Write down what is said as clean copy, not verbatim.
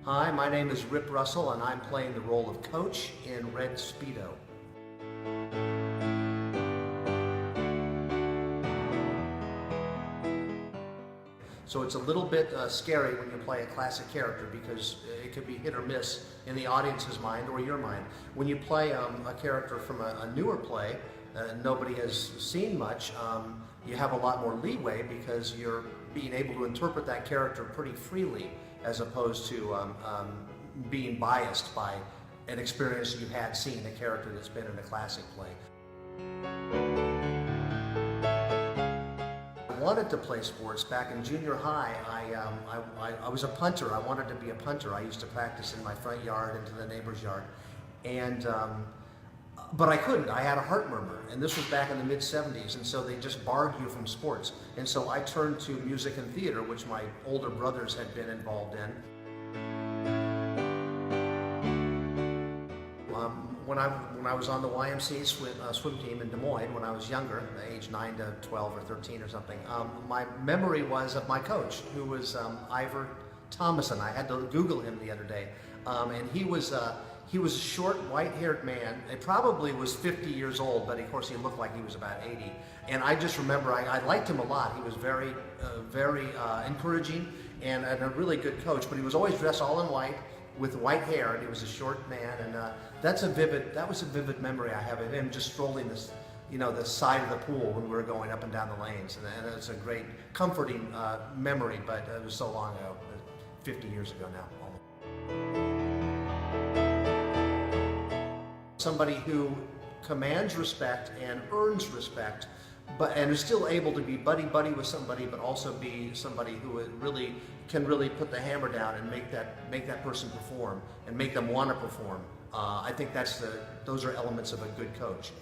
Hi, my name is Rip Russell and I'm playing the role of Coach in Red Speedo. So it's a little bit scary when you play a classic character because it could be hit or miss in the audience's mind or your mind. When you play a character from a newer play, nobody has seen much, you have a lot more leeway because you're being able to interpret that character pretty freely as opposed to being biased by an experience you've had seeing a character that's been in a classic play. I wanted to play sports. Back in junior high, I was a punter. I wanted to be a punter. I used to practice in my front yard into the neighbor's yard. But I couldn't. I had a heart murmur, and this was back in the mid-'70s, and so they just barred you from sports. And so I turned to music and theater, which my older brothers had been involved in. When I was on the YMCA swim team in Des Moines when I was younger, age 9 to 12 or 13 or something, my memory was of my coach, who was Ivor Thomason. I had to Google him the other day, and he was a short, white-haired man. He probably was 50 years old, but of course he looked like he was about 80. And I just remember I liked him a lot. He was very encouraging and a really good coach, but he was always dressed all in white with white hair, and he was a short man, and that was a vivid memory I have of him just strolling this, the side of the pool when we were going up and down the lanes, and it's a great, comforting memory, but it was so long ago, 50 years ago now, almost. Somebody who commands respect and earns respect, and is still able to be buddy-buddy with somebody, but also be somebody who can really put the hammer down and make that person perform and make them want to perform. I think those are elements of a good coach.